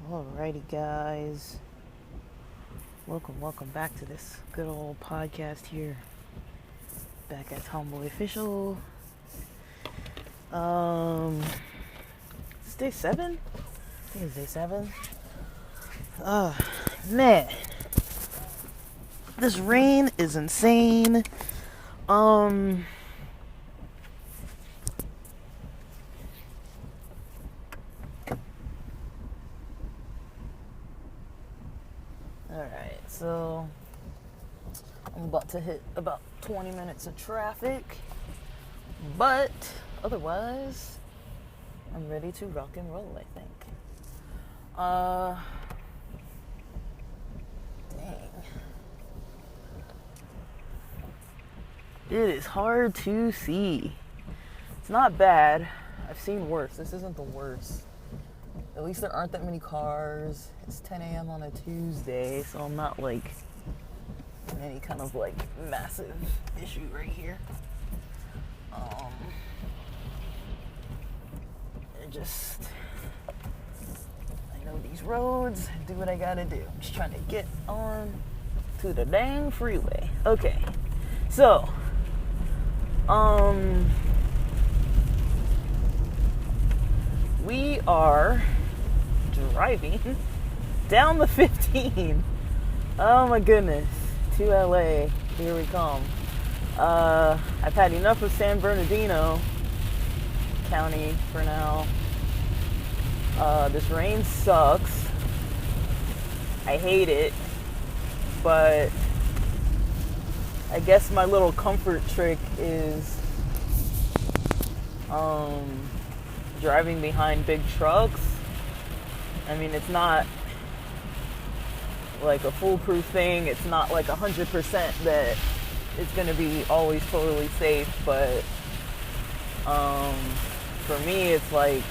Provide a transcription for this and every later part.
Alrighty, guys. Welcome back to this good old podcast here. Back at Tomboy Official. It's day 7? I think it's day 7. Man. This rain is insane. Alright, so I'm about to hit about 20 minutes of traffic, but otherwise I'm ready to rock and roll, I think. Dang. It is hard to see. It's not bad. I've seen worse. This isn't the worst. At least there aren't that many cars. It's 10 a.m. on a Tuesday, so I'm not like in any kind of like massive issue right here. I know these roads, do what I gotta do. I'm just trying to get on to the dang freeway. Okay, so, we are driving down the 15. Oh my goodness, to LA, here we come. I've had enough of San Bernardino County for now. This rain sucks. I hate it, but I guess my little comfort trick is driving behind big trucks. I mean, it's not like a foolproof thing. It's not like 100% that it's going to be always totally safe, but for me, it's like,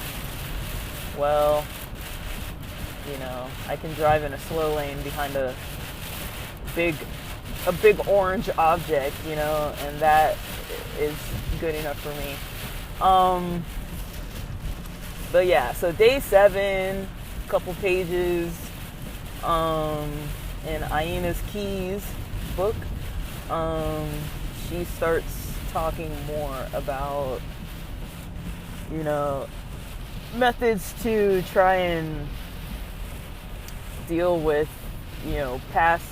well, you know, I can drive in a slow lane behind a big orange object, you know, and that is good enough for me. But yeah, so day 7, couple pages in Aina's Keys book. She starts talking more about, you know, methods to try and deal with, you know, past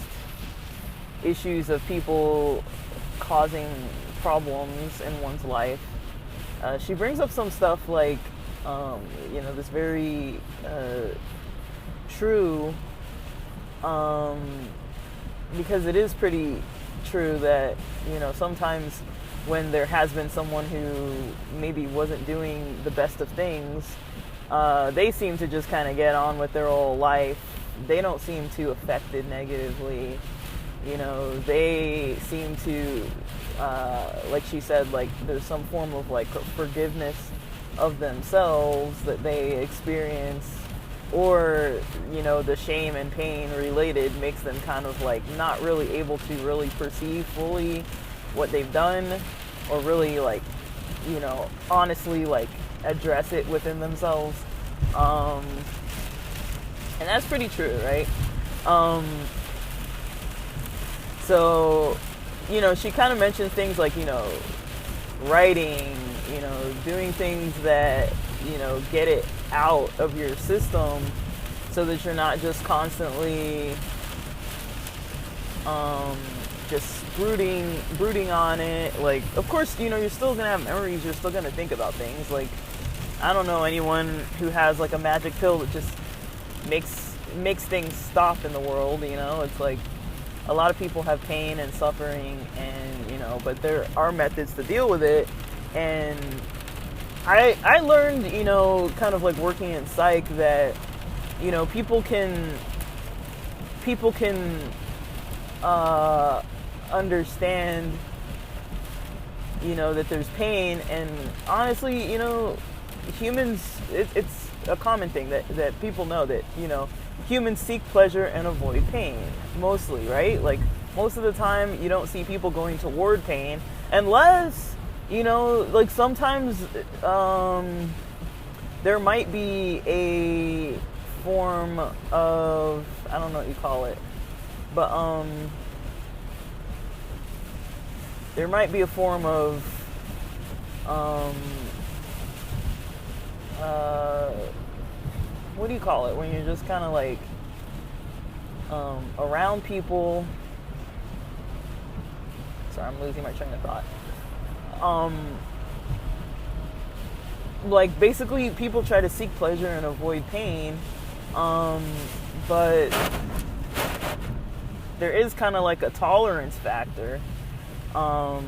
issues of people causing problems in one's life. She brings up some stuff like, you know, this very true, because it is pretty true that, you know, sometimes when there has been someone who maybe wasn't doing the best of things, they seem to just kind of get on with their whole life. They don't seem too affected negatively. You know, they seem to, like she said, like there's some form of like forgiveness of themselves that they experience, or, you know, the shame and pain related makes them kind of like not really able to really perceive fully what they've done, or really like, you know, honestly like address it within themselves. And that's pretty true, right? So, you know, she kind of mentions things like, you know, writing, you know, doing things that, you know, get it out of your system so that you're not just constantly just brooding on it. Like, of course, you know, you're still gonna have memories, you're still gonna think about things. Like, I don't know anyone who has like a magic pill that just makes things stop in the world, you know. It's like a lot of people have pain and suffering, and, you know, but there are methods to deal with it. And I learned, you know, kind of like working in psych, that, you know, people can understand, you know, that there's pain. And honestly, you know, humans, it's a common thing that people know that, you know, humans seek pleasure and avoid pain, mostly, right? Like, most of the time you don't see people going toward pain unless, like sometimes there might be a form of, I don't know what you call it, but there might be a form of what do you call it when you're just kind of like around people. Sorry, I'm losing my train of thought. Like basically people try to seek pleasure and avoid pain, but there is kind of like a tolerance factor, a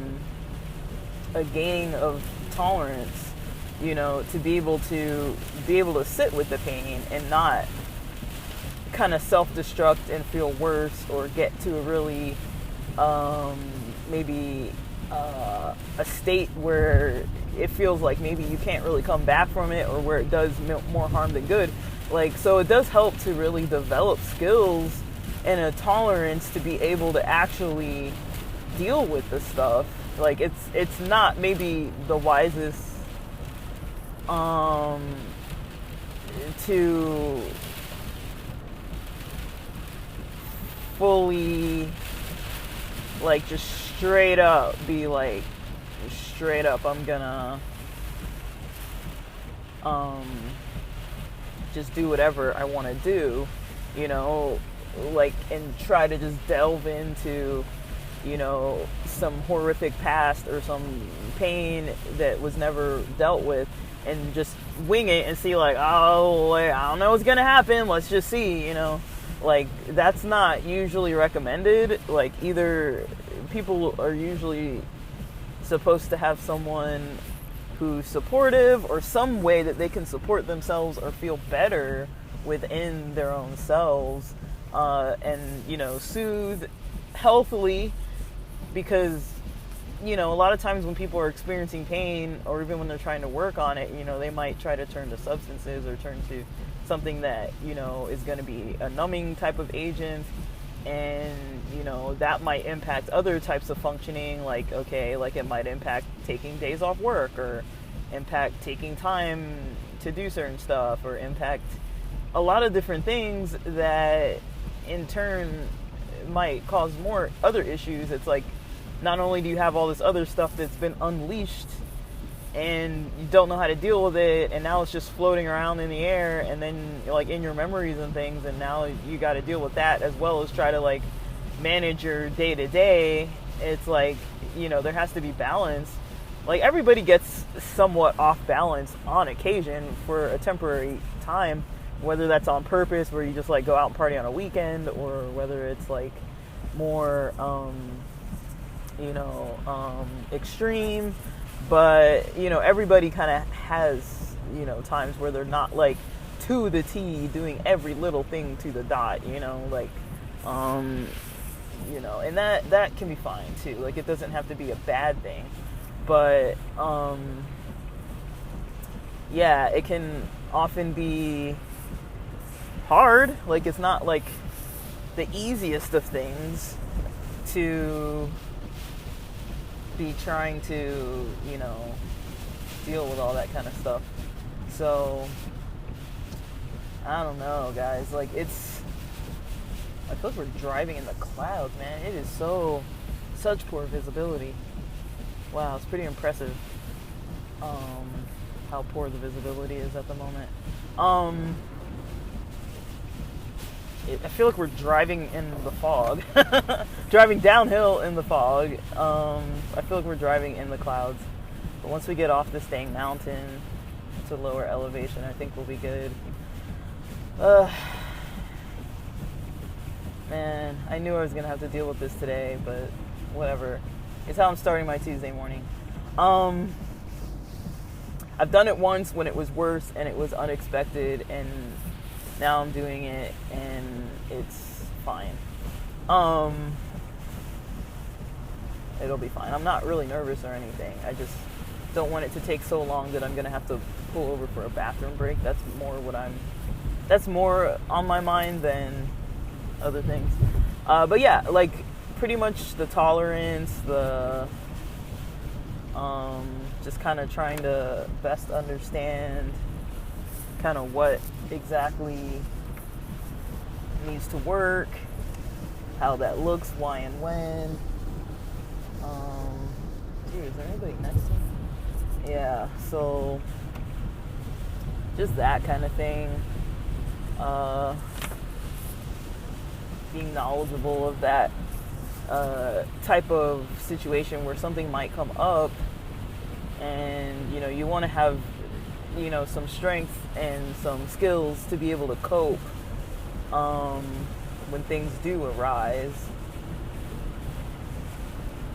gaining of tolerance, to be able to sit with the pain and not kind of self-destruct and feel worse or get to a really maybe a state where it feels like maybe you can't really come back from it, or where it does more harm than good. Like, so it does help to really develop skills and a tolerance to be able to actually deal with the stuff. Like, it's not maybe the wisest to fully, like, just straight up be like, I'm gonna just do whatever I want to do, like, and try to just delve into, some horrific past or some pain that was never dealt with, and just wing it and see, like, oh, I don't know what's gonna happen, let's just see, like, that's not usually recommended. Like, either people are usually supposed to have someone who's supportive, or some way that they can support themselves or feel better within their own selves, and soothe healthily, because a lot of times when people are experiencing pain, or even when they're trying to work on it, they might try to turn to substances or turn to something that is going to be a numbing type of agent, and that might impact other types of functioning, like it might impact taking days off work, or impact taking time to do certain stuff, or impact a lot of different things that in turn might cause more other issues. It's like, not only do you have all this other stuff that's been unleashed and you don't know how to deal with it, and now it's just floating around in the air, and then like in your memories and things, and now you got to deal with that as well as try to like manage your day to day. It's like, there has to be balance. Like, everybody gets somewhat off balance on occasion for a temporary time, whether that's on purpose, where you just like go out and party on a weekend, or whether it's like more extreme. But everybody kind of has times where they're not like to the T doing every little thing to the dot, like and that can be fine too. Like, it doesn't have to be a bad thing, but yeah, it can often be hard. Like, it's not like the easiest of things to be trying to deal with all that kind of stuff. So I don't know, guys. Like, I feel like we're driving in the clouds, man. It is such poor visibility. Wow, it's pretty impressive how poor the visibility is at the moment. I feel like we're driving in the fog. Driving downhill in the fog. I feel like we're driving in the clouds. But once we get off this dang mountain to lower elevation, I think we'll be good. Man, I knew I was going to have to deal with this today, but whatever. It's how I'm starting my Tuesday morning. I've done it once when it was worse and it was unexpected, and now I'm doing it and it's fine. It'll be fine. I'm not really nervous or anything. I just don't want it to take so long that I'm going to have to pull over for a bathroom break. That's more on my mind than other things. But yeah, like, pretty much the tolerance, the just kind of trying to best understand kind of what exactly needs to work, how that looks, why and when. Dude, is there anybody next to me? Yeah, so just that kind of thing. Being knowledgeable of that type of situation where something might come up, and you want to have some strength and some skills to be able to cope when things do arise,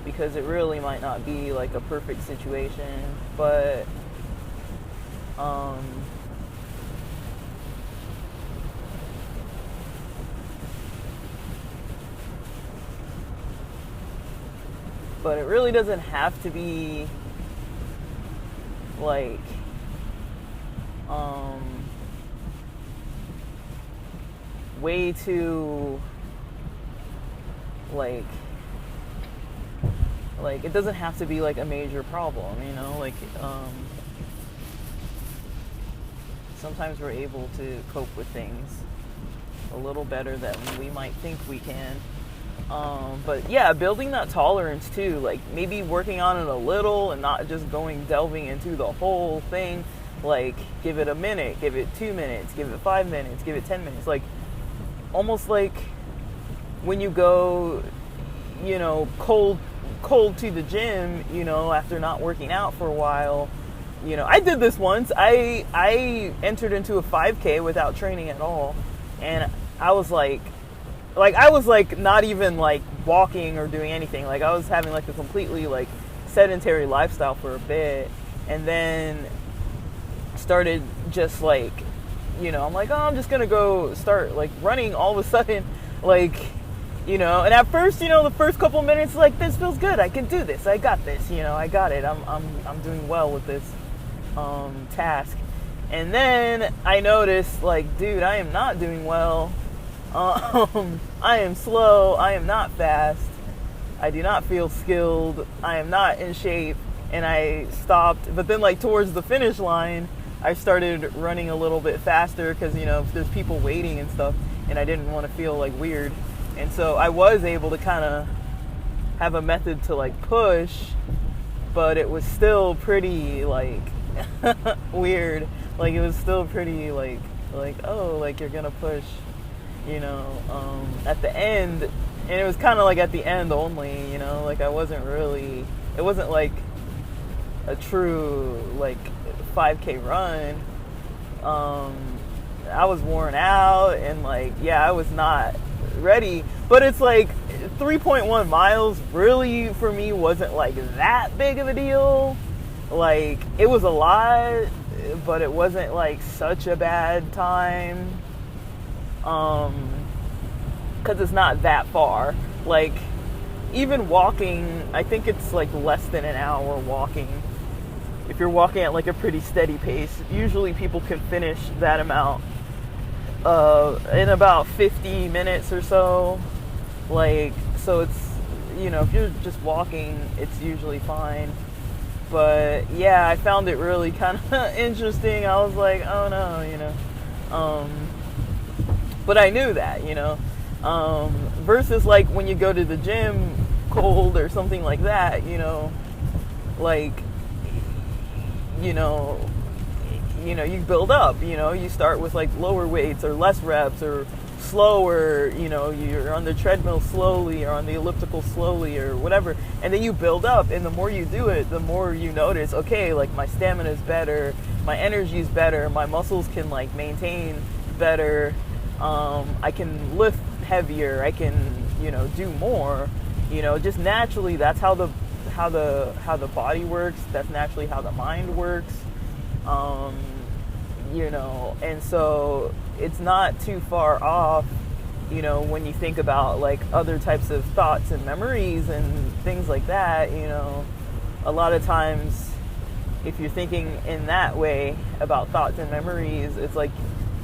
because it really might not be like a perfect situation, but it really doesn't have to be like way too like it doesn't have to be like a major problem, sometimes we're able to cope with things a little better than we might think we can. But yeah, building that tolerance too, like maybe working on it a little and not just delving into the whole thing. Like, give it a minute, give it 2 minutes, give it 5 minutes, give it 10 minutes. Like, almost like when you go, cold to the gym, after not working out for a while. I did this once. I entered into a 5K without training at all, and I was like not even like walking or doing anything. Like, I was having like a completely like sedentary lifestyle for a bit, and then started just like, I'm like, oh, I'm just gonna go start like running all of a sudden, like, and at first, the first couple minutes, like, this feels good, I can do this, I got this, I got it, I'm doing well with this task. And then I noticed, like, dude, I am not doing well. I am slow, I am not fast, I do not feel skilled, I am not in shape, and I stopped. But then, like, towards the finish line, I started running a little bit faster because, there's people waiting and stuff, and I didn't want to feel like weird. And so I was able to kind of have a method to like push, but it was still pretty like weird. Like, it was still pretty like, oh, like, you're gonna push, at the end. And it was kind of like at the end only, like, it wasn't like a true like 5K run. I was worn out, and like, yeah, I was not ready. But it's like 3.1 miles really for me wasn't like that big of a deal. Like, it was a lot, but it wasn't like such a bad time, because it's not that far. Like, even walking, I think it's like less than an hour walking. If you're walking at like a pretty steady pace, usually people can finish that amount in about 50 minutes or so. Like, so it's, if you're just walking, it's usually fine. But yeah, I found it really kind of interesting. I was like, oh no, but I knew that, versus like when you go to the gym cold or something like that, like, you build up, you start with like lower weights or less reps or slower, you're on the treadmill slowly or on the elliptical slowly or whatever, and then you build up, and the more you do it, the more you notice, okay, like, my stamina is better, my energy is better, my muscles can like maintain better, I can lift heavier, I can, do more, just naturally. That's how the body works. That's naturally how the mind works. And so it's not too far off, when you think about like other types of thoughts and memories and things like that. A lot of times, if you're thinking in that way about thoughts and memories, it's like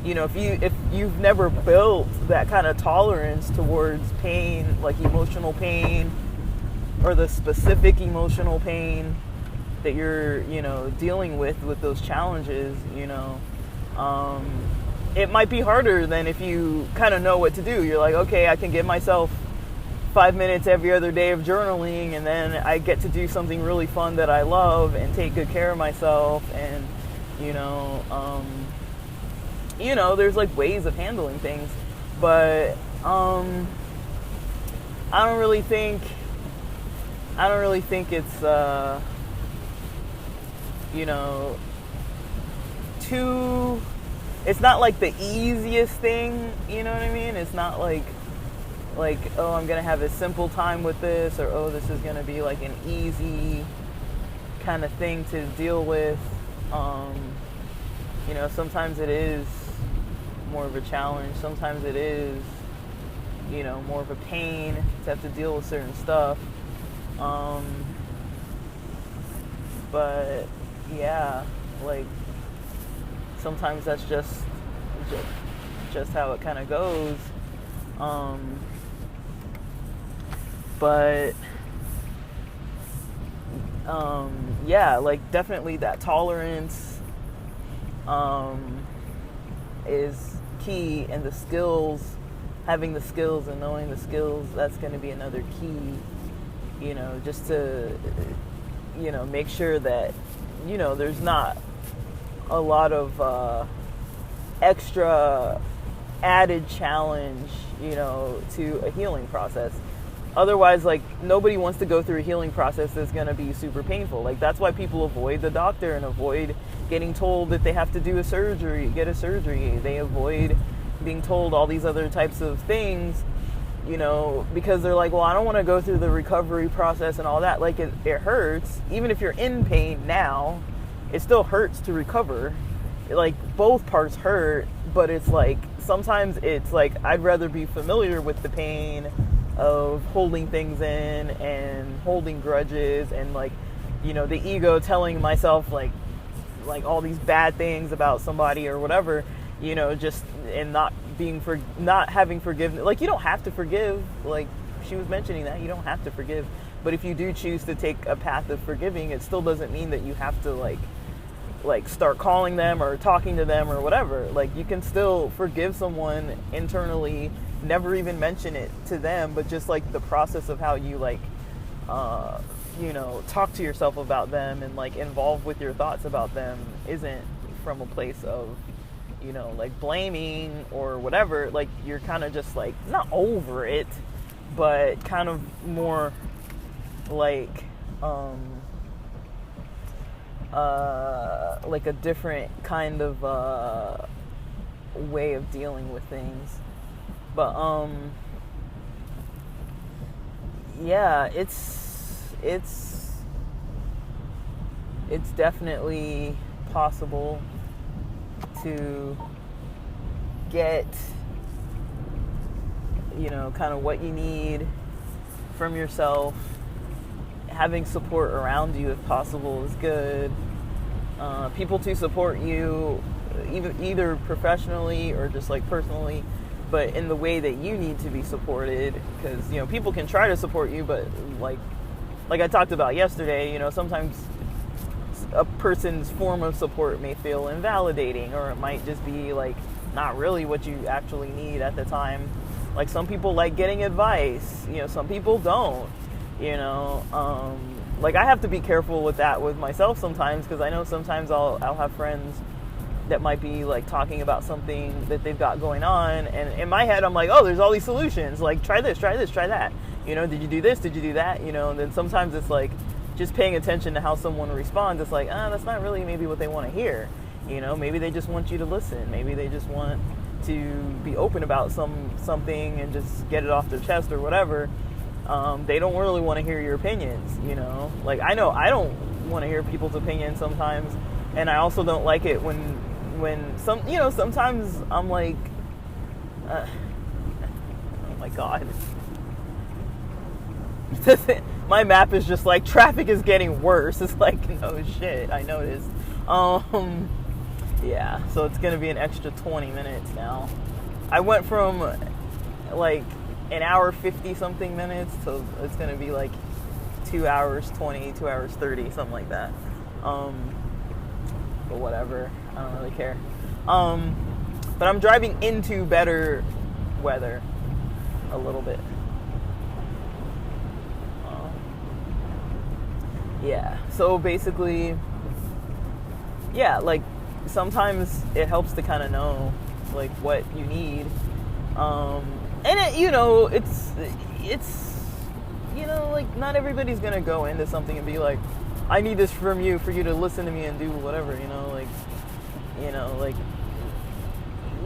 if you've never built that kind of tolerance towards pain, like emotional pain, or the specific emotional pain that you're, dealing with those challenges, it might be harder than if you kind of know what to do. You're like, okay, I can give myself 5 minutes every other day of journaling, and then I get to do something really fun that I love and take good care of myself, and there's like ways of handling things, but I don't really think it's too, it's not like the easiest thing, you know what I mean? It's not like, oh, I'm gonna have a simple time with this, or oh, this is gonna be like an easy kind of thing to deal with. Sometimes it is more of a challenge. Sometimes it is, more of a pain to have to deal with certain stuff. But yeah, like sometimes that's just how it kind of goes. But yeah, like definitely that tolerance is key, and the skills, having the skills and knowing the skills, that's going to be another key, just to, make sure that, there's not a lot of extra added challenge, to a healing process. Otherwise, like, nobody wants to go through a healing process that's going to be super painful. Like, that's why people avoid the doctor and avoid getting told that they have to get a surgery. They avoid being told all these other types of things, because they're like, well, I don't want to go through the recovery process and all that. Like, it hurts. Even if you're in pain now, it still hurts to recover. Like, both parts hurt, but it's like, sometimes it's like, I'd rather be familiar with the pain of holding things in and holding grudges, and like, the ego telling myself like all these bad things about somebody or whatever, just, and not having forgiveness. Like, you don't have to forgive, like she was mentioning that you don't have to forgive, but if you do choose to take a path of forgiving, it still doesn't mean that you have to like start calling them or talking to them or whatever. Like, you can still forgive someone internally, never even mention it to them, but just like the process of how you like talk to yourself about them and like involve with your thoughts about them isn't from a place of like blaming or whatever. Like, you're kind of just like not over it, but kind of more like like a different kind of way of dealing with things. But yeah, it's definitely possible to get kind of what you need from yourself. Having support around you, if possible, is good. People to support you, either professionally or just like personally, but in the way that you need to be supported. Because people can try to support you, but like I talked about yesterday, sometimes a person's form of support may feel invalidating, or it might just be like not really what you actually need at the time. Like, some people like getting advice, some people don't. Like, I have to be careful with that with myself sometimes, because I know sometimes I'll have friends that might be like talking about something that they've got going on, and in my head I'm like, oh, there's all these solutions, like try this, try that, did you do this, did you do that, and then sometimes it's like just paying attention to how someone responds. It's like, that's not really maybe what they want to hear. Maybe they just want you to listen, maybe they just want to be open about something and just get it off their chest or whatever. They don't really want to hear your opinions, Like, I know I don't want to hear people's opinions sometimes, and I also don't like it when sometimes I'm like, oh my God. My map is just like, traffic is getting worse. It's like, no shit, I noticed. Yeah, so it's going to be an extra 20 minutes now. I went from like an hour 50 something minutes to it's going to be like 2 hours 20, 2 hours 30, something like that. But whatever, I don't really care. But I'm driving into better weather a little bit. Yeah, so basically, yeah, like sometimes it helps to kind of know like what you need. And it, it's like not everybody's gonna go into something and be like, I need this from you for you to listen to me and do whatever, like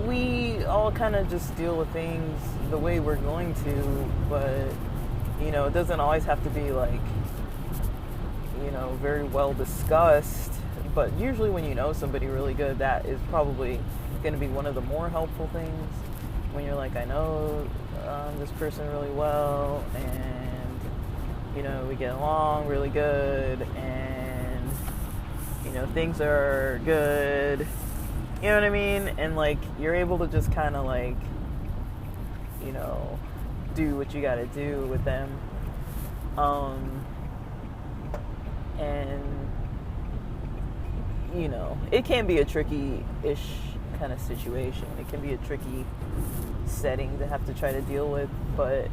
we all kind of just deal with things the way we're going to, but it doesn't always have to be like very well discussed. But usually when you know somebody really good, that is probably going to be one of the more helpful things. When you're like, I know this person really well, and we get along really good, and things are good, you know what I mean? And like you're able to just kind of like do what you got to do with them. And it can be a tricky-ish kind of situation. It can be a tricky setting to have to try to deal with, but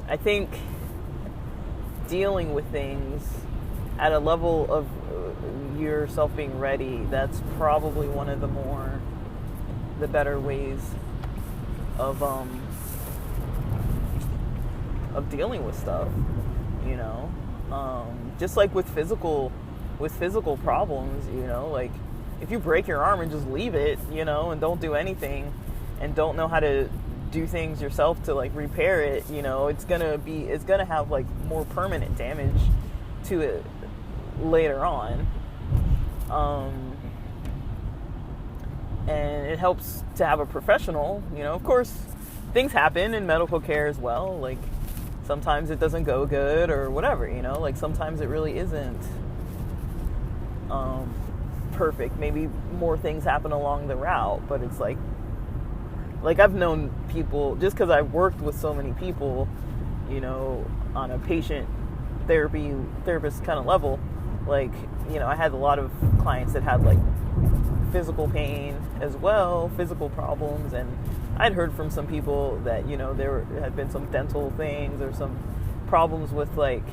I think dealing with things at a level of yourself being ready, that's probably one of the better ways of dealing with stuff, just like with physical problems, like if you break your arm and just leave it, and don't do anything and don't know how to do things yourself to like repair it, it's gonna have like more permanent damage to it later on. And it helps to have a professional, of course things happen in medical care as well, like sometimes it doesn't go good or whatever, like sometimes it really isn't perfect. Maybe more things happen along the route, but it's like I've known people, just because I've worked with so many people, on a patient therapist kind of level, like, I had a lot of clients that had like physical pain as well, physical problems, and I'd heard from some people that, there had been some dental things or some problems with like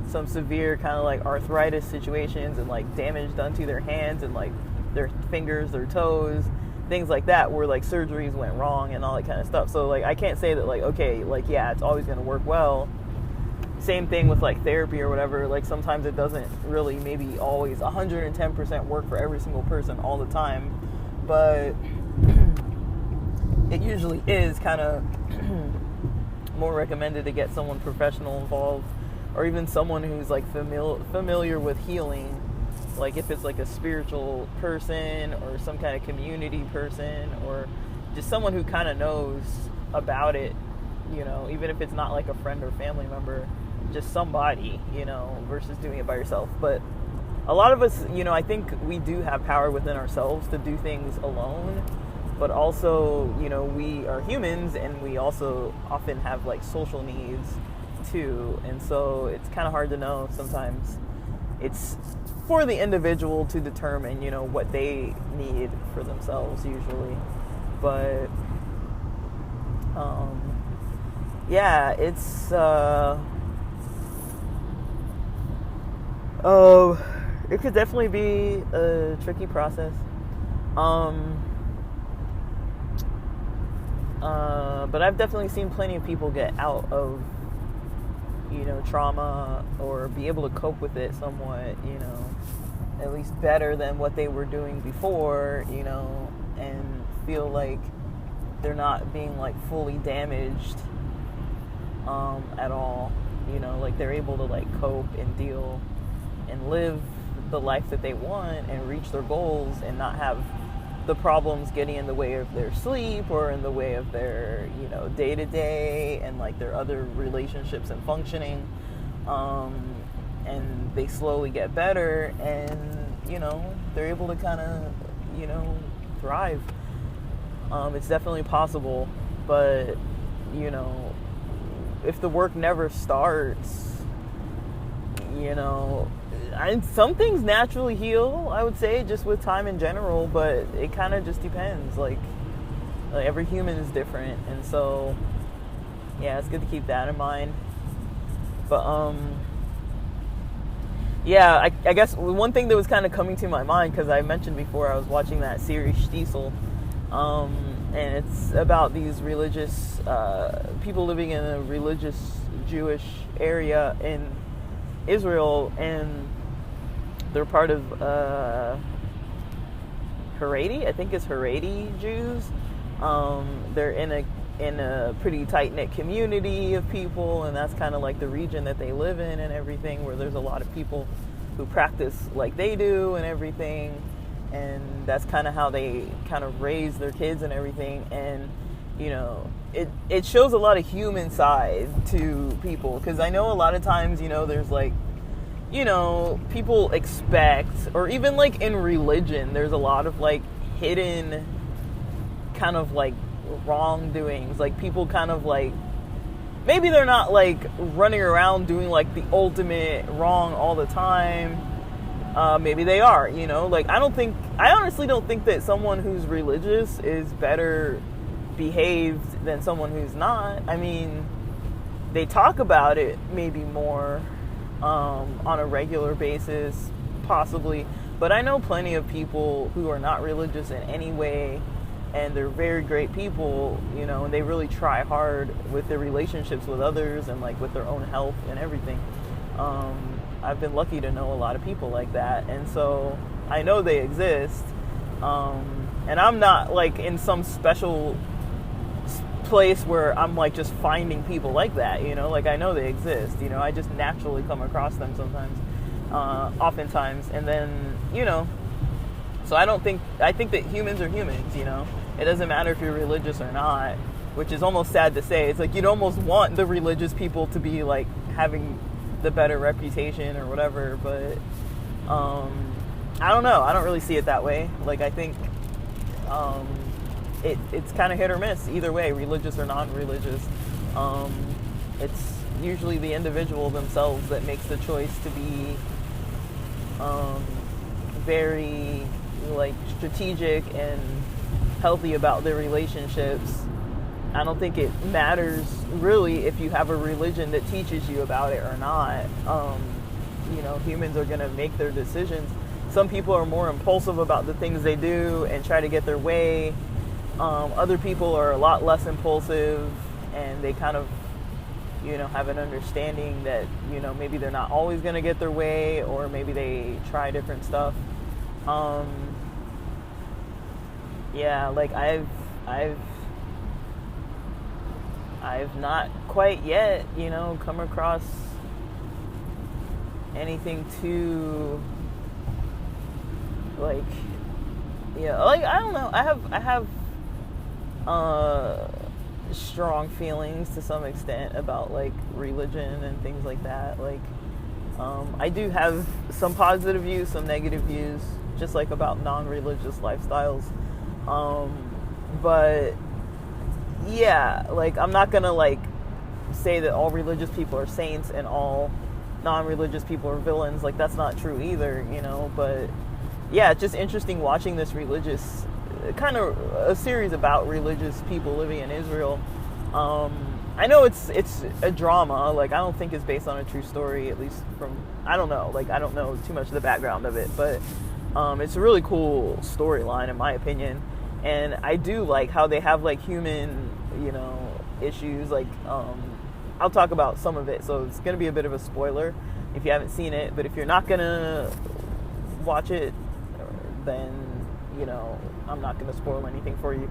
some severe kind of like arthritis situations and like damage done to their hands and like their fingers, their toes, things like that, where like surgeries went wrong and all that kind of stuff. So like I can't say that like, okay, like yeah, it's always going to work well. Same thing with like therapy or whatever. Like sometimes it doesn't really maybe always 110% work for every single person all the time, but it usually is kind of more recommended to get someone professional involved, or even someone who's like familiar with healing, like if it's like a spiritual person or some kind of community person, or just someone who kind of knows about it, even if it's not like a friend or family member, just somebody, versus doing it by yourself. But a lot of us, I think we do have power within ourselves to do things alone, but also, we are humans and we also often have like social needs too. And so it's kind of hard to know sometimes. It's for the individual to determine, what they need for themselves usually. But, yeah, it's, it could definitely be a tricky process. But I've definitely seen plenty of people get out of, trauma, or be able to cope with it somewhat, at least better than what they were doing before, and feel like they're not being like fully damaged at all, like they're able to like cope and deal and live the life that they want and reach their goals and not have the problems getting in the way of their sleep or in the way of their, day-to-day and like their other relationships and functioning. And they slowly get better, and they're able to kind of, thrive. It's definitely possible, but, if the work never starts, some things naturally heal, I would say, just with time in general, but it kind of just depends. Like every human is different, and so, yeah, it's good to keep that in mind. But, yeah, I guess one thing that was kind of coming to my mind, because I mentioned before I was watching that series Stiesel, and it's about these religious people living in a religious Jewish area in Israel, and they're part of Haredi. I think it's Haredi Jews. They're in a pretty tight-knit community of people, and that's kind of like the region that they live in and everything, where there's a lot of people who practice like they do and everything, and that's kind of how they kind of raise their kids and everything. And it shows a lot of human side to people, because I know a lot of times there's like people expect, or even like in religion, there's a lot of like hidden kind of like wrongdoings. Like people kind of like, maybe they're not like running around doing like the ultimate wrong all the time. Maybe they are, like I honestly don't think that someone who's religious is better behaved than someone who's not. I mean, they talk about it maybe more on a regular basis, possibly, but I know plenty of people who are not religious in any way, and they're very great people, and they really try hard with their relationships with others and like with their own health and everything. I've been lucky to know a lot of people like that, and so I know they exist, and I'm not like in some special place where I'm like just finding people like that, like I know they exist, I just naturally come across them sometimes, oftentimes, and then, so I think that humans are humans, it doesn't matter if you're religious or not, which is almost sad to say. It's like you'd almost want the religious people to be like having the better reputation or whatever, but I don't know, I don't really see it that way. Like I think it's kind of hit or miss either way, religious or non-religious. It's usually the individual themselves that makes the choice to be very like strategic and healthy about their relationships. I don't think it matters really if you have a religion that teaches you about it or not. Humans are going to make their decisions. Some people are more impulsive about the things they do and try to get their way. Other people are a lot less impulsive, and they kind of, have an understanding that, maybe they're not always going to get their way, or maybe they try different stuff. Yeah, like I've not quite yet, come across anything too, like, I don't know. I have strong feelings to some extent about like religion and things like that. Like, I do have some positive views, some negative views, just like about non-religious lifestyles. But yeah, like I'm not gonna like say that all religious people are saints and all non-religious people are villains. Like that's not true either, but yeah, it's just interesting watching this religious kind of a series about religious people living in Israel. I know it's a drama. Like I don't think it's based on a true story, at least from, I don't know. Like I don't know too much of the background of it, but it's a really cool storyline in my opinion. And I do like how they have like human, issues. Like I'll talk about some of it, so it's gonna be a bit of a spoiler if you haven't seen it. But if you're not gonna watch it, then I'm not gonna spoil anything for you.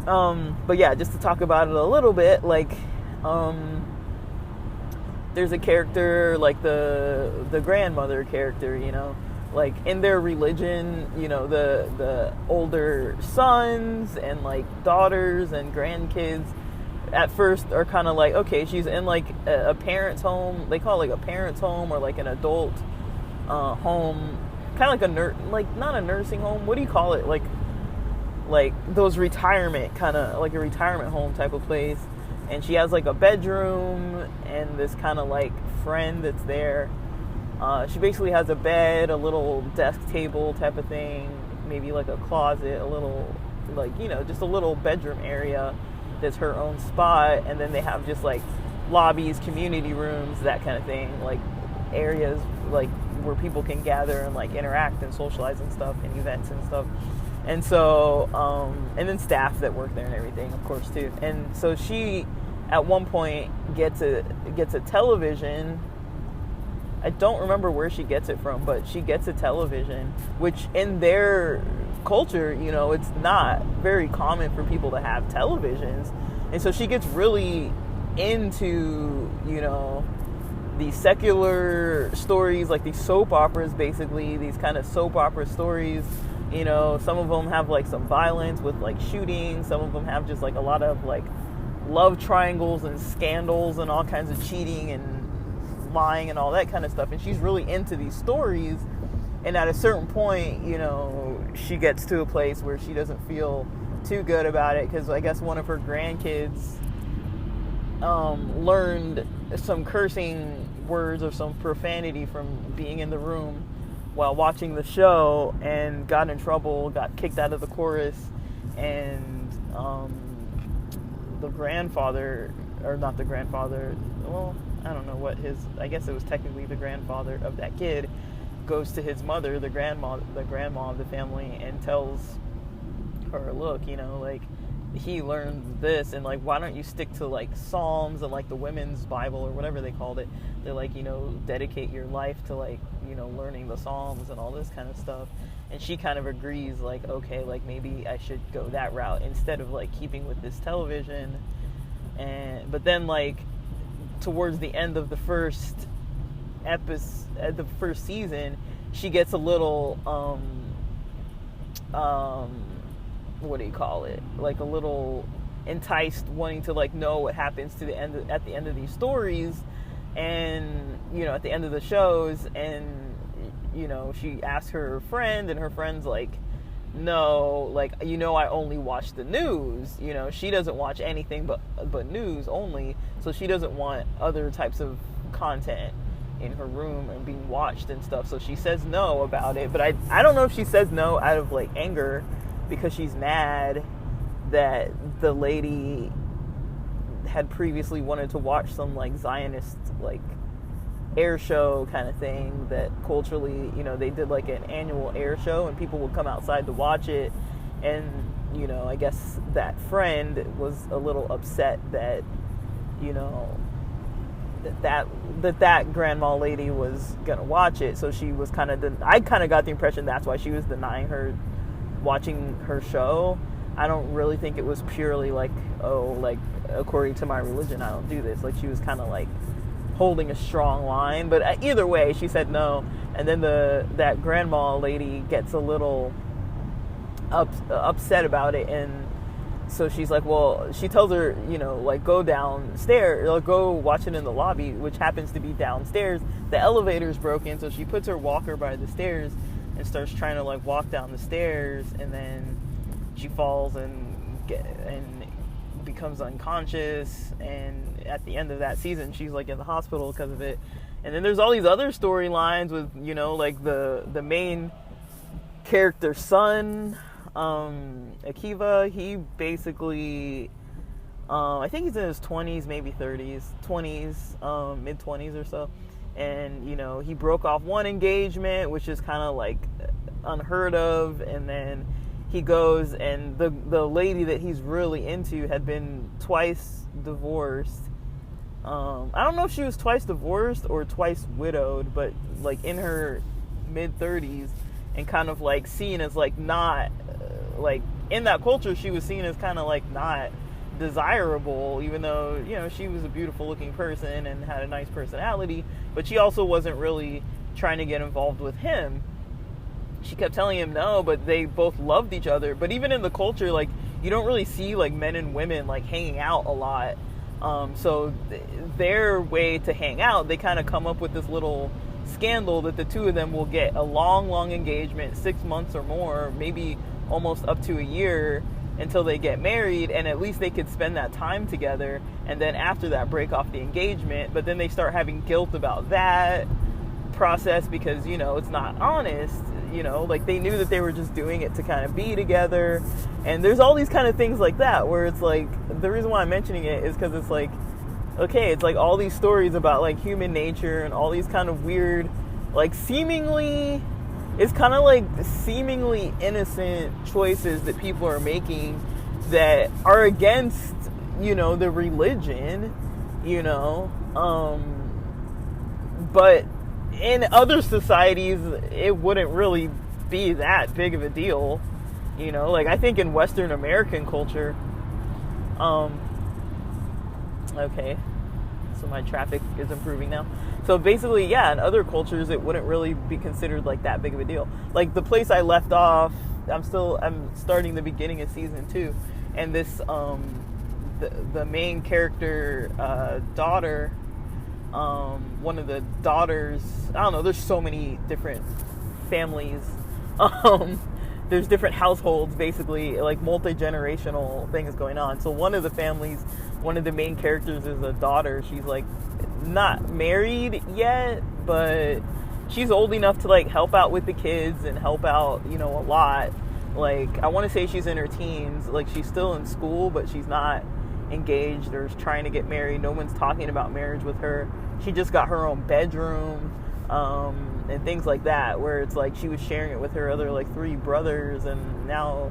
But yeah, just to talk about it a little bit, like there's a character like the grandmother character, like in their religion, the older sons and like daughters and grandkids at first are kind of like, okay, she's in like a parent's home. They call it like a parent's home or like an adult home kind of like not a nursing home. What do you call it? Like those retirement kind of like a retirement home type of place. And she has like a bedroom and this kind of like friend that's there. She basically has a bed, a little desk table type of thing, maybe like a closet, a little like, you know, just a little bedroom area that's her own spot. And then they have just like lobbies, community rooms, that kind of thing, like areas like where people can gather and like interact and socialize and stuff, and events and stuff. And so and then staff that work there and everything, of course, too. And so she at one point gets a television. I don't remember where she gets it from, but she gets a television, which in their culture, you know, it's not very common for people to have televisions. And so she gets really into, you know, these secular stories, like these soap operas, basically, these kind of soap opera stories. You know, some of them have like some violence with like shooting. Some of them have just like a lot of like love triangles and scandals and all kinds of cheating and lying and all that kind of stuff. And she's really into these stories. And at a certain point, you know, she gets to a place where she doesn't feel too good about it, because I guess one of her grandkids learned some cursing words or some profanity from being in the room while watching the show, and got in trouble, got kicked out of the chorus. And the grandfather, or not the grandfather, well, I don't know what his, I guess it was technically the grandfather of that kid, goes to his mother, the grandma of the family, and tells her, look, you know, like, he learned this, and like, why don't you stick to like Psalms and like the women's Bible or whatever they called it. They're like, you know, dedicate your life to like, you know, learning the Psalms and all this kind of stuff. And she kind of agrees, like, okay, like maybe I should go that route instead of like keeping with this television. And but then like towards the end of the first episode, the first season, she gets a little what do you call it? Like a little enticed, wanting to like know what happens to at the end of these stories, and you know, at the end of the shows. And you know, she asks her friend, and her friend's like, no, like, you know, I only watch the news. You know, she doesn't watch anything but news only, so she doesn't want other types of content in her room and being watched and stuff. So she says no about it. But I don't know if she says no out of like anger, because she's mad that the lady had previously wanted to watch some like Zionist like air show kind of thing, that culturally, you know, they did like an annual air show and people would come outside to watch it. And you know, I guess that friend was a little upset that, you know, that grandma lady was gonna watch it. So she was kind of I kind of got the impression that's why she was denying her watching her show. I don't really think it was purely like, oh, like, according to my religion I don't do this. Like, she was kind of like holding a strong line. But either way, she said no. And then that grandma lady gets a little upset about it, and so she's like, well, she tells her, you know, like, go downstairs, or go watch it in the lobby, which happens to be downstairs. The elevator's broken, so she puts her walker by the stairs and starts trying to like walk down the stairs, and then she falls and becomes unconscious. And at the end of that season, she's like in the hospital because of it. And then there's all these other storylines with, you know, like the main character's son, Akiva. He basically, I think he's in his 20s, maybe 30s, 20s, mid 20s or so. And, you know, he broke off one engagement, which is kind of like unheard of. And then he goes, and the lady that he's really into had been twice divorced. I don't know if she was twice divorced or twice widowed, but like in her mid 30s, and kind of like seen as like not, like in that culture, she was seen as kind of like not desirable, even though, you know, she was a beautiful looking person and had a nice personality. But she also wasn't really trying to get involved with him. She kept telling him no, but they both loved each other. But even in the culture, like, you don't really see like men and women like hanging out a lot. So their way to hang out, they kind of come up with this little scandal that the two of them will get a long engagement, 6 months or more, maybe almost up to a year, until they get married, and at least they could spend that time together, and then after that break off the engagement. But then they start having guilt about that process because, you know, it's not honest, you know, like they knew that they were just doing it to kind of be together. And there's all these kind of things like that where it's like, the reason why I'm mentioning it is because it's like, okay, it's like all these stories about like human nature and all these kind of weird, like seemingly, it's kind of like seemingly innocent choices that people are making that are against, you know, the religion, you know, but in other societies, it wouldn't really be that big of a deal, you know, like I think in Western American culture, okay, so my traffic is improving now. So basically, yeah, in other cultures, it wouldn't really be considered like that big of a deal. Like the place I left off, I'm starting the beginning of season 2, and this, the main character, daughter, one of the daughters, I don't know, there's so many different families, there's different households, basically, like multi-generational things going on. So one of the families, one of the main characters is a daughter. She's like not married yet, but she's old enough to like help out with the kids and help out, you know, a lot. Like I want to say she's in her teens, like she's still in school, but she's not engaged or trying to get married. No one's talking about marriage with her. She just got her own bedroom, and things like that, where it's like she was sharing it with her other like 3 brothers, and now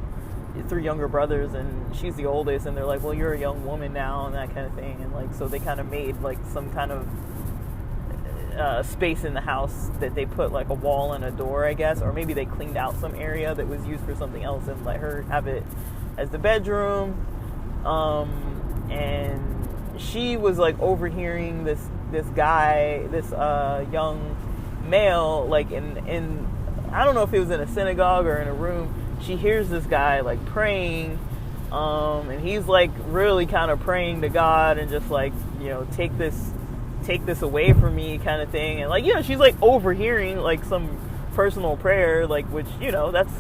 3 younger brothers, and she's the oldest, and they're like, well, you're a young woman now, and that kind of thing. And like, so they kind of made like some kind of space in the house that they put like a wall and a door, I guess, or maybe they cleaned out some area that was used for something else and let her have it as the bedroom. And she was like overhearing this guy, this young male, like in I don't know if it was in a synagogue or in a room. She hears this guy like praying, and he's like really kind of praying to God and just like, you know, take this away from me kind of thing. And like, you know, she's like overhearing like some personal prayer, like, which, you know, that's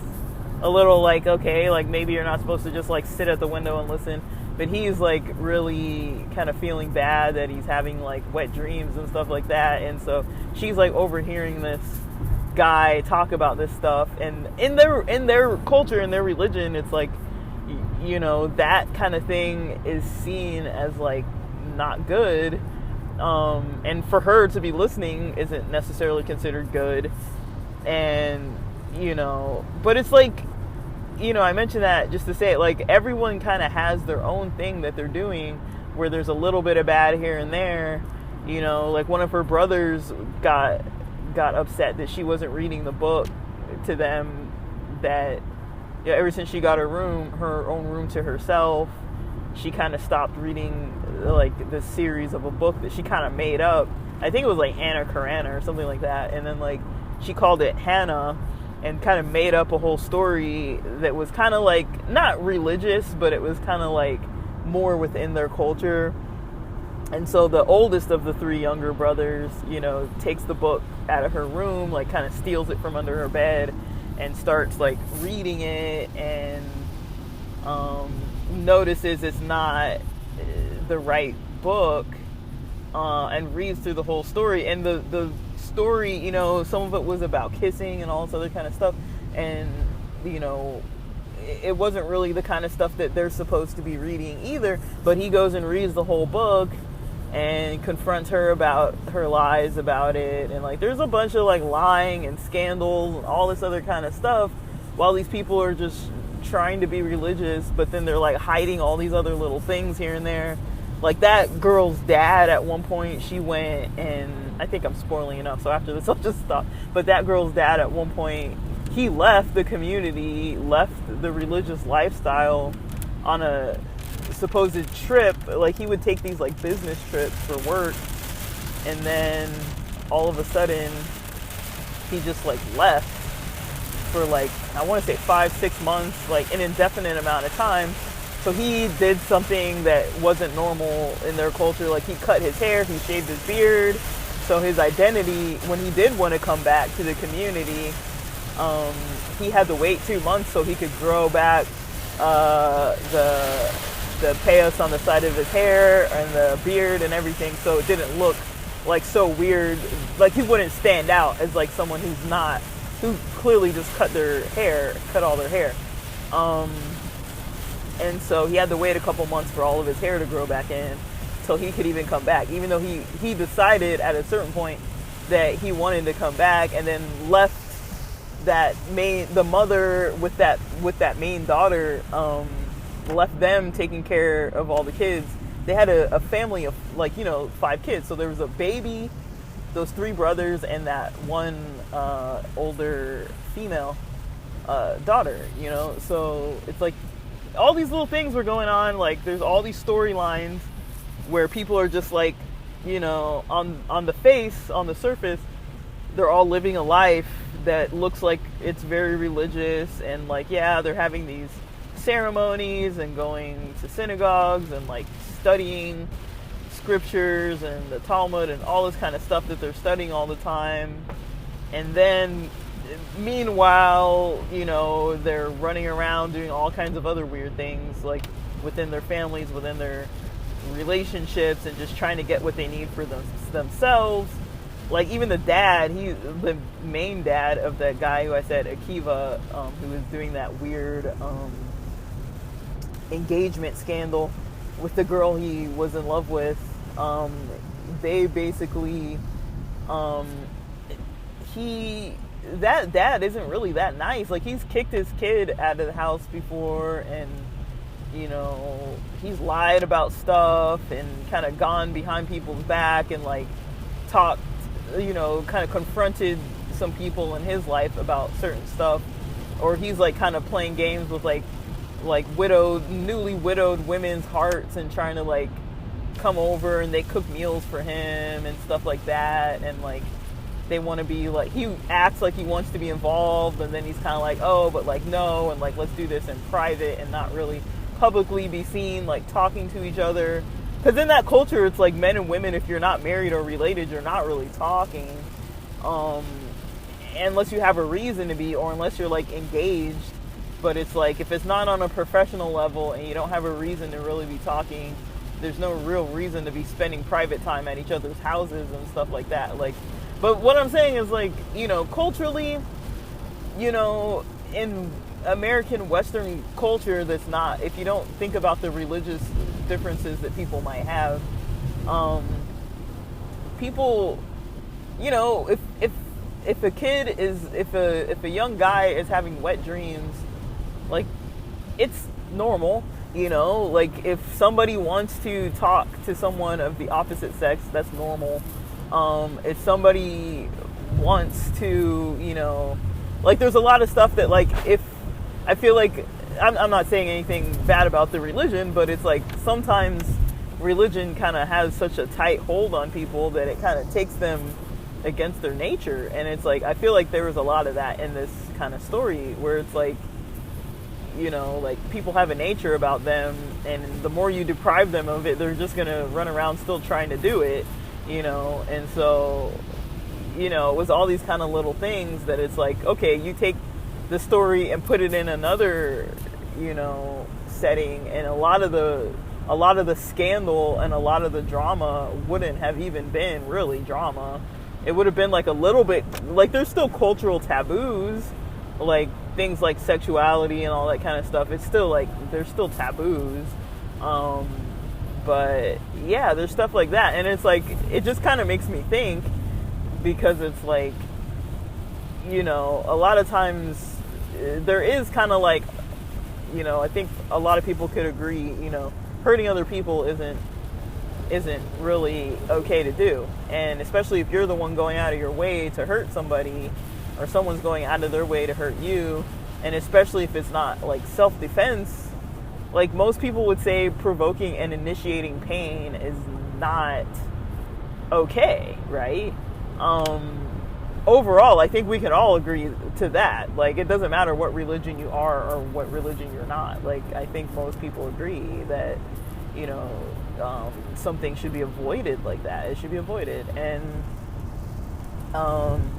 a little like, okay, like maybe you're not supposed to just like sit at the window and listen. But he's like really kind of feeling bad that he's having like wet dreams and stuff like that. And so she's like overhearing this guy talk about this stuff. And in their culture, in their religion, it's like, you know, that kind of thing is seen as like not good. And for her to be listening isn't necessarily considered good. And, you know, but it's like, you know, I mentioned that just to say, like, everyone kind of has their own thing that they're doing where there's a little bit of bad here and there. You know, like one of her brothers got upset that she wasn't reading the book to them, that, you know, ever since she got her own room to herself, she kind of stopped reading like this series of a book that she kind of made up. I think it was like Anna Karenina or something like that. And then like she called it Hannah, and kind of made up a whole story that was kind of like, not religious, but it was kind of like more within their culture. And so the oldest of the 3 younger brothers, you know, takes the book out of her room, like kind of steals it from under her bed and starts like reading it, and notices it's not the right book, and reads through the whole story. And the story, you know, some of it was about kissing and all this other kind of stuff, and, you know, it wasn't really the kind of stuff that they're supposed to be reading either. But he goes and reads the whole book and confronts her about her lies about it, and like there's a bunch of like lying and scandals and all this other kind of stuff, while these people are just trying to be religious, but then they're like hiding all these other little things here and there. Like that girl's dad at one point, she went, and I think I'm spoiling enough, so after this I'll just stop. But that girl's dad at one point, he left the community, left the religious lifestyle on a supposed trip. Like he would take these like business trips for work, and then all of a sudden he just like left for like, I want to say 5-6 months, like an indefinite amount of time. So he did something that wasn't normal in their culture. Like he cut his hair, he shaved his beard, So his identity, when he did want to come back to the community, he had to wait 2 months so he could grow back the payas on the side of his hair and the beard and everything, so it didn't look like so weird. Like he wouldn't stand out as like someone who clearly just cut all their hair. And so he had to wait a couple months for all of his hair to grow back in so he could even come back, even though he decided at a certain point that he wanted to come back, and then left the mother with that main daughter, left them taking care of all the kids. They had a family of 5 kids. So there was a baby, those 3 brothers, and that one older female daughter, So it's like all these little things were going on. Like there's all these storylines where people are just like, on the surface, they're all living a life that looks like it's very religious, and like, yeah, they're having these ceremonies and going to synagogues and like studying scriptures and the Talmud and all this kind of stuff that they're studying all the time. And then meanwhile, they're running around doing all kinds of other weird things, like within their families, within their relationships, and just trying to get what they need for themselves. Like even the the main dad of that guy who I said, Akiva, who was doing that weird engagement scandal with the girl he was in love with, they basically, that dad isn't really that nice. Like he's kicked his kid out of the house before, and he's lied about stuff and kind of gone behind people's back and like talked, kind of confronted some people in his life about certain stuff. Or he's like kind of playing games with like newly widowed women's hearts and trying to like come over, and they cook meals for him and stuff like that. And like they want to be like, he acts like he wants to be involved, and then he's kind of like, oh, but like no, and like let's do this in private and not really publicly be seen like talking to each other. Because in that culture, it's like men and women, if you're not married or related, you're not really talking, unless you have a reason to be, or unless you're like engaged. But it's like, if it's not on a professional level and you don't have a reason to really be talking, there's no real reason to be spending private time at each other's houses and stuff like that. Like, but what I'm saying is like, culturally, in American Western culture, that's not, if you don't think about the religious differences that people might have, people, if a kid is, if a young guy is having wet dreams, like it's normal, like if somebody wants to talk to someone of the opposite sex, that's normal. If somebody wants to, like there's a lot of stuff that like, if I feel like, I'm not saying anything bad about the religion, but it's like sometimes religion kind of has such a tight hold on people that it kind of takes them against their nature. And it's like, I feel like there was a lot of that in this kind of story, where it's like, like people have a nature about them, and the more you deprive them of it, they're just going to run around still trying to do it, and so, it was all these kind of little things that it's like, okay, you take the story and put it in another, setting, and a lot of the scandal and a lot of the drama wouldn't have even been really drama. It would have been like a little bit, like there's still cultural taboos, like things like sexuality and all that kind of stuff. It's still like, there's still taboos. But yeah, there's stuff like that. And it's like, it just kind of makes me think, because it's like, a lot of times there is kind of like, I think a lot of people could agree, hurting other people isn't really okay to do. And especially if you're the one going out of your way to hurt somebody, or someone's going out of their way to hurt you, and especially if it's not like self-defense, like most people would say provoking and initiating pain is not okay, right? Overall, I think we can all agree to that. Like, it doesn't matter what religion you are or what religion you're not. Like, I think most people agree that, something should be avoided like that. It should be avoided. And Um,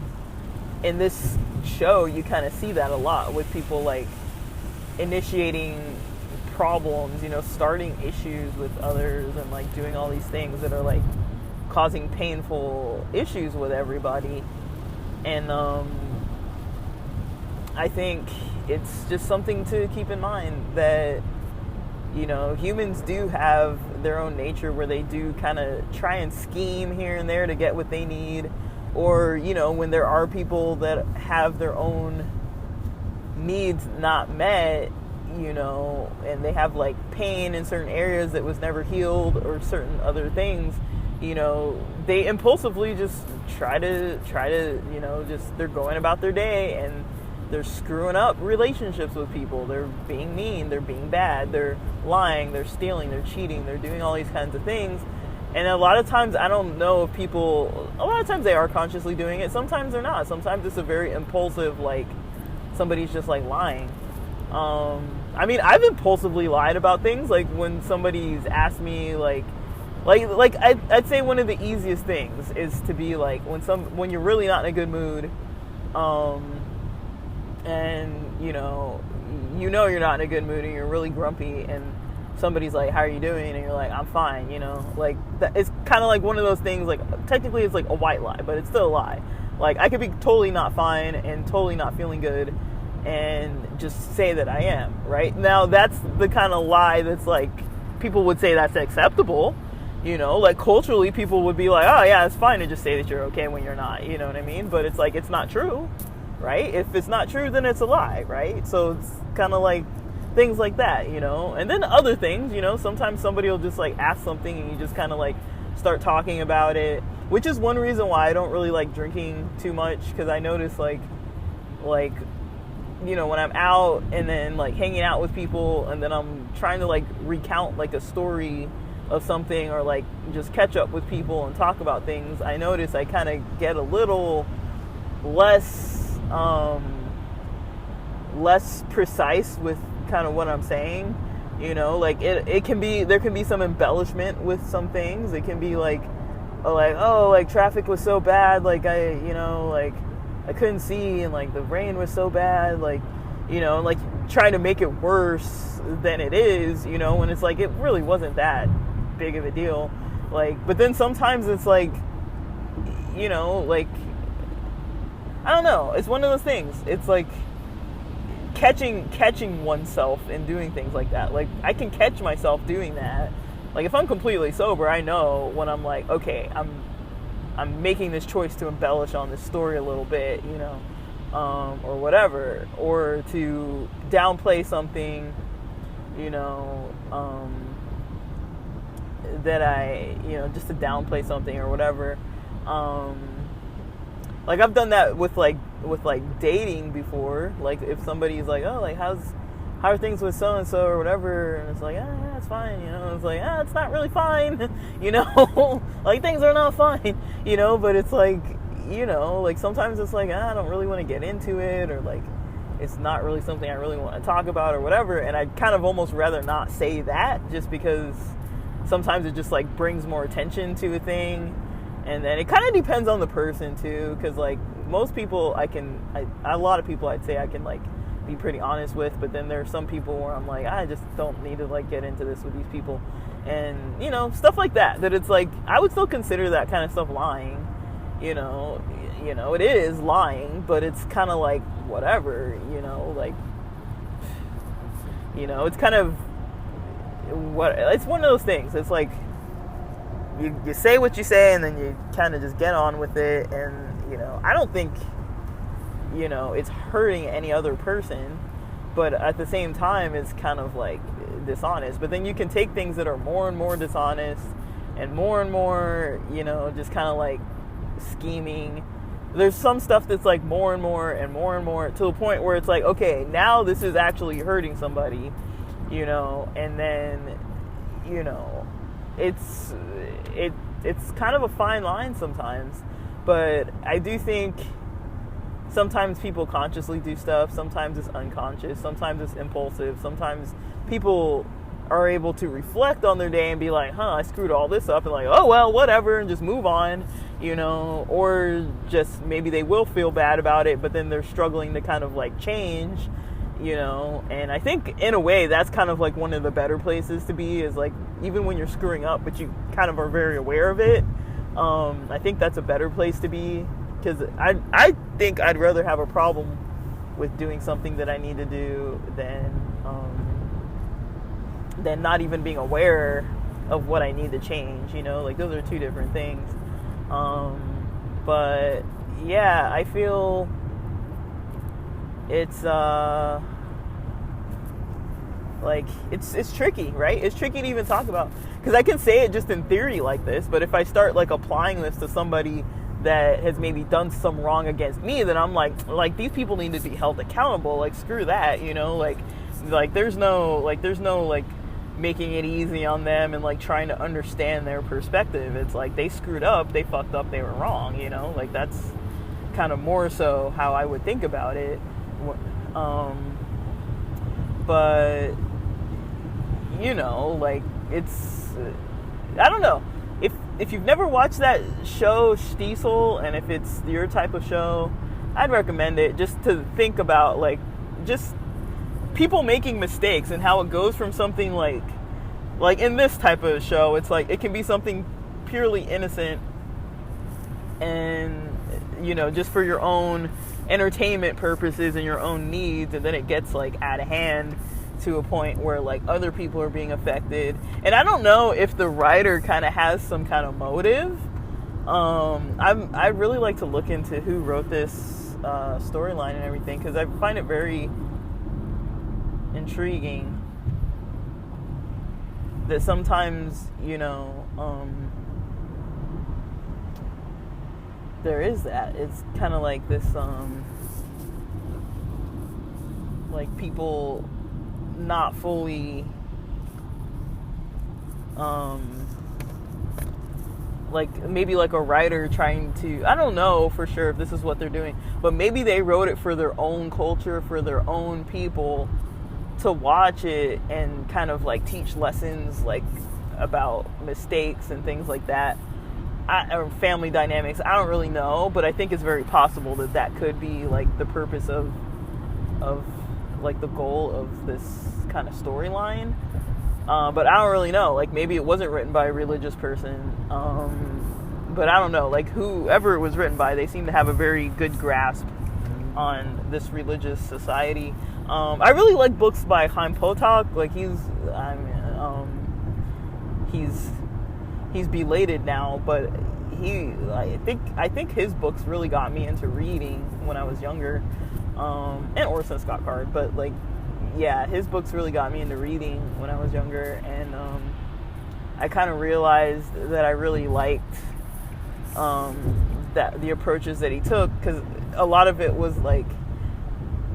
in this show, you kind of see that a lot with people like initiating problems, starting issues with others and like doing all these things that are like causing painful issues with everybody. And I think it's just something to keep in mind that, humans do have their own nature where they do kind of try and scheme here and there to get what they need. Or, when there are people that have their own needs not met, and they have like pain in certain areas that was never healed or certain other things, they impulsively just try to, just they're going about their day and they're screwing up relationships with people. They're being mean, they're being bad, they're lying, they're stealing, they're cheating, they're doing all these kinds of things. And a lot of times, I don't know if people, a lot of times they are consciously doing it. Sometimes they're not. Sometimes it's a very impulsive, like, somebody's just, like, lying. I've impulsively lied about things. Like, when somebody's asked me, I'd say one of the easiest things is to be, like, when you're really not in a good mood, and, you're not in a good mood and you're really grumpy and somebody's like, how are you doing? And you're like, I'm fine, like that. It's kind of like one of those things, like technically it's like a white lie, but it's still a lie. Like I could be totally not fine and totally not feeling good and just say that I am, right? Now that's the kind of lie that's like, people would say that's acceptable, like culturally people would be like, oh yeah, it's fine to just say that you're okay when you're not, you know what I mean? But it's like, it's not true, right? If it's not true, then it's a lie, right? So it's kind of like things like that, and then other things, sometimes somebody will just like ask something and you just kind of like start talking about it, which is one reason why I don't really like drinking too much, because I notice like when I'm out and then like hanging out with people and then I'm trying to like recount like a story of something or like just catch up with people and talk about things, I notice I kind of get a little less precise with kind of what I'm saying, like it can be, there can be some embellishment with some things. It can be like traffic was so bad, like I couldn't see, and like the rain was so bad, like, like trying to make it worse than it is, when it's like, it really wasn't that big of a deal. Like, but then sometimes it's like, like, I don't know, it's one of those things. It's like catching oneself in doing things like that. Like I can catch myself doing that. Like if I'm completely sober, I know when I'm like, okay, I'm making this choice to embellish on this story a little bit, or whatever, or to downplay something, that I, just to downplay something or whatever. Like I've done that with dating before. Like if somebody's like, oh, like how are things with so and so or whatever, and it's like, yeah, it's fine, It's like, it's not really fine, like things are not fine, But it's like, like sometimes it's like, I don't really want to get into it, or like it's not really something I really want to talk about or whatever, and I'd kind of almost rather not say that, just because sometimes it just like brings more attention to a thing. And then it kind of depends on the person too, because like most people a lot of people I'd say I can like be pretty honest with, but then there's some people where I'm like, I just don't need to like get into this with these people, and stuff like that it's like I would still consider that kind of stuff lying, it is lying, but it's kind of like whatever, like it's kind of it's one of those things. It's like you say what you say and then you kind of just get on with it, and I don't think it's hurting any other person, but at the same time it's kind of like dishonest. But then you can take things that are more and more dishonest and more just kind of like scheming. There's some stuff that's like more and more to the point where it's like, okay, now this is actually hurting somebody, and then it's kind of a fine line sometimes. But I do think sometimes people consciously do stuff, sometimes it's unconscious, sometimes it's impulsive, sometimes people are able to reflect on their day and be like, I screwed all this up, and like, oh well, whatever, and just move on, or just maybe they will feel bad about it, but then they're struggling to kind of like change, and I think in a way that's kind of like one of the better places to be, is like, even when you're screwing up but you kind of are very aware of it. I think that's a better place to be, because I think I'd rather have a problem with doing something that I need to do than not even being aware of what I need to change, like those are two different things. But yeah, I feel it's like it's tricky, right? It's tricky to even talk about, because I can say it just in theory like this, but if I start like applying this to somebody that has maybe done some wrong against me, then I'm like these people need to be held accountable. Like, screw that, like there's no like making it easy on them and like trying to understand their perspective. It's like, they screwed up, they fucked up, they were wrong, like that's kind of more so how I would think about it. But like, it's I don't know, if you've never watched that show Stiesel, and if it's your type of show, I'd recommend it, just to think about like just people making mistakes and how it goes from something like in this type of show, it's like it can be something purely innocent and just for your own entertainment purposes and your own needs, and then it gets like out of hand to a point where like other people are being affected. And I don't know if the writer kind of has some kind of motive. I'd really like to look into who wrote this storyline and everything, because I find it very intriguing that sometimes there is that. It's kind of like this like people not fully like maybe like a writer trying to, I don't know for sure if this is what they're doing, but maybe they wrote it for their own culture, for their own people to watch it and kind of like teach lessons like about mistakes and things like that, or family dynamics. I don't really know, but I think it's very possible that that could be like the purpose of like the goal of this kind of storyline. But I don't really know. Like, maybe it wasn't written by a religious person. But I don't know. Like, whoever it was written by, they seem to have a very good grasp on this religious society. I really like books by Chaim Potok. Like, he's belated now, but I think his books really got me into reading when I was younger. And Orson Scott Card, but like, yeah, his books really got me into reading when I was younger, and I kind of realized that I really liked that the approaches that he took, because a lot of it was like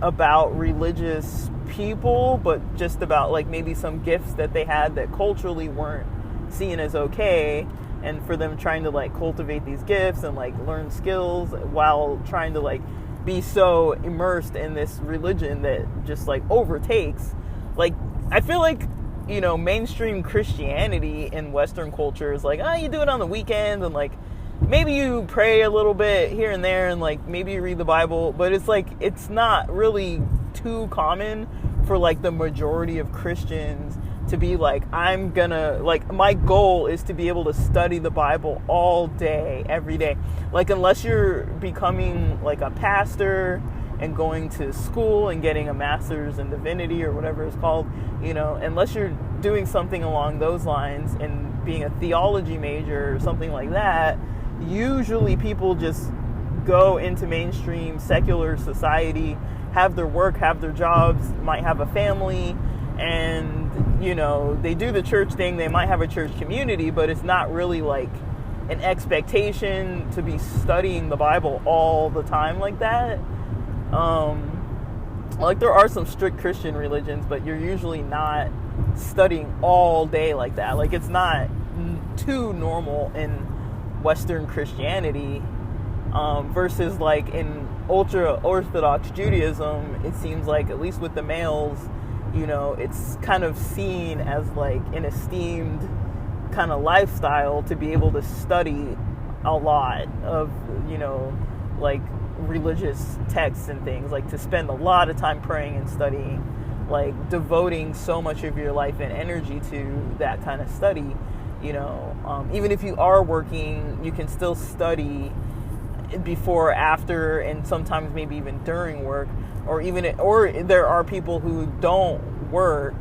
about religious people, but just about like maybe some gifts that they had that culturally weren't seen as okay, and for them trying to like cultivate these gifts and like learn skills while trying to like be so immersed in this religion that just like overtakes. Like, I feel like, mainstream Christianity in Western culture is like, you do it on the weekends, and like maybe you pray a little bit here and there, and like maybe you read the Bible, but it's like, it's not really too common for like the majority of Christians to be like, I'm gonna, like, my goal is to be able to study the Bible all day, every day. Like, unless you're becoming like a pastor and going to school and getting a master's in divinity or whatever it's called, unless you're doing something along those lines and being a theology major or something like that, usually people just go into mainstream secular society, have their work, have their jobs, might have a family, and they do the church thing. They might have a church community, but it's not really like an expectation to be studying the Bible all the time like that. Like, there are some strict Christian religions, but you're usually not studying all day like that. Like, it's not too normal in Western Christianity, versus like in ultra Orthodox Judaism. It seems like, at least with the males, it's kind of seen as like an esteemed kind of lifestyle to be able to study a lot of, like religious texts and things, like to spend a lot of time praying and studying, like devoting so much of your life and energy to that kind of study. Even if you are working, you can still study before, after, and sometimes maybe even during work, or there are people who don't work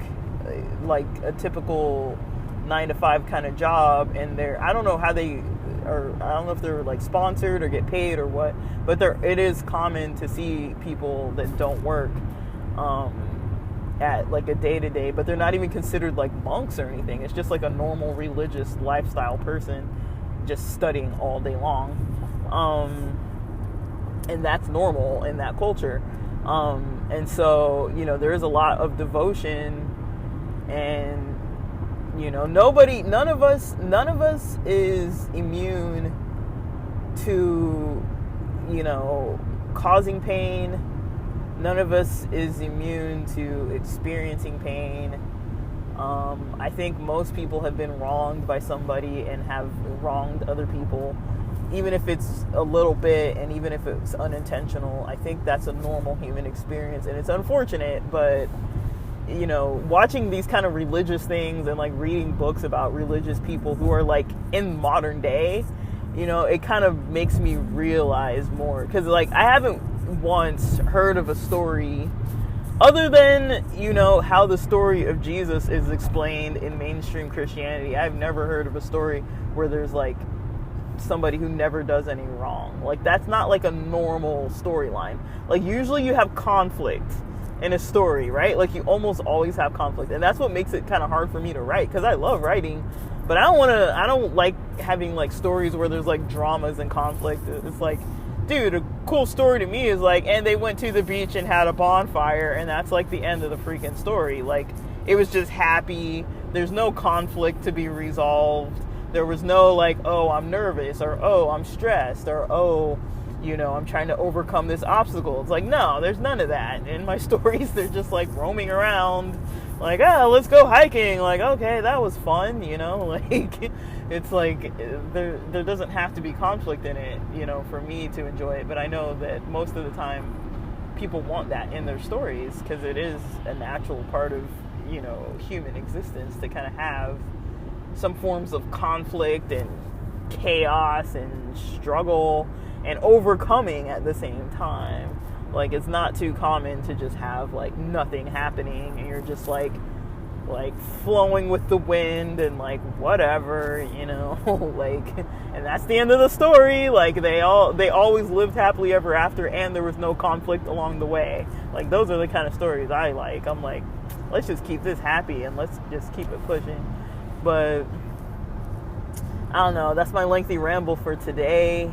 like a typical 9-to-5 kind of job, and I don't know how they, or I don't know if they're like sponsored or get paid or what, but it is common to see people that don't work at like a day-to-day, but they're not even considered like monks or anything. It's just like a normal religious lifestyle person just studying all day long, and that's normal in that culture. And so there is a lot of devotion, and none of us is immune to causing pain. None of us is immune to experiencing pain. I think most people have been wronged by somebody and have wronged other people, even if it's a little bit, and even if it's unintentional. I think that's a normal human experience, and it's unfortunate, but watching these kind of religious things and like reading books about religious people who are like in modern day, it kind of makes me realize more, because like I haven't once heard of a story other than how the story of Jesus is explained in mainstream Christianity. I've never heard of a story where there's like somebody who never does any wrong. Like that's not like a normal storyline. Like usually you have conflict in a story, right? Like you almost always have conflict, and that's what makes it kind of hard for me to write, because I love writing, but I don't like having like stories where there's like dramas and conflict. It's like, dude, a cool story to me is like, and they went to the beach and had a bonfire, and that's like the end of the freaking story. Like it was just happy. There's no conflict to be resolved. There was no like, oh, I'm nervous, or oh, I'm stressed, or oh, I'm trying to overcome this obstacle. It's like, no, there's none of that. In my stories, they're just like roaming around, like, let's go hiking. Like, okay, that was fun, like, it's like, there doesn't have to be conflict in it, for me to enjoy it. But I know that most of the time, people want that in their stories, because it is a natural part of, human existence to kind of have some forms of conflict and chaos and struggle and overcoming at the same time. Like it's not too common to just have like nothing happening and you're just like flowing with the wind and like whatever, like, and that's the end of the story. Like they always lived happily ever after, and there was no conflict along the way. Like those are the kind of stories I like. I'm like, let's just keep this happy and let's just keep it pushing. But I don't know, that's my lengthy ramble for today,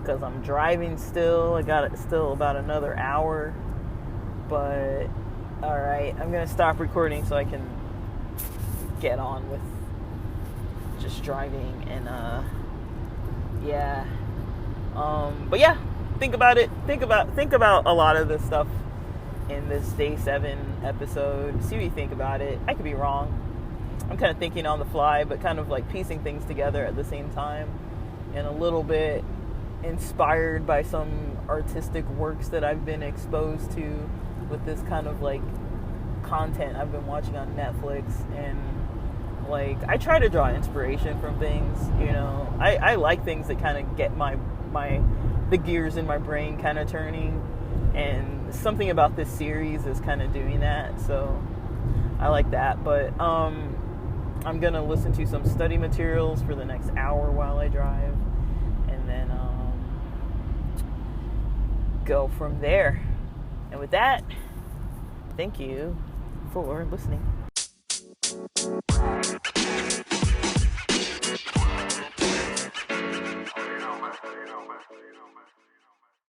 because I'm driving still. I got it still about another hour. But alright, I'm going to stop recording so I can get on with just driving. And but yeah, think about it. Think about a lot of this stuff in this Day 7 episode. See what you think about it. I could be wrong. I'm kind of thinking on the fly, but kind of like piecing things together at the same time, and a little bit inspired by some artistic works that I've been exposed to with this kind of like content I've been watching on Netflix. And like I try to draw inspiration from things, I like things that kind of get the gears in my brain kind of turning, and something about this series is kind of doing that, so I like that. But I'm gonna listen to some study materials for the next hour while I drive, and then go from there. And with that, thank you for listening.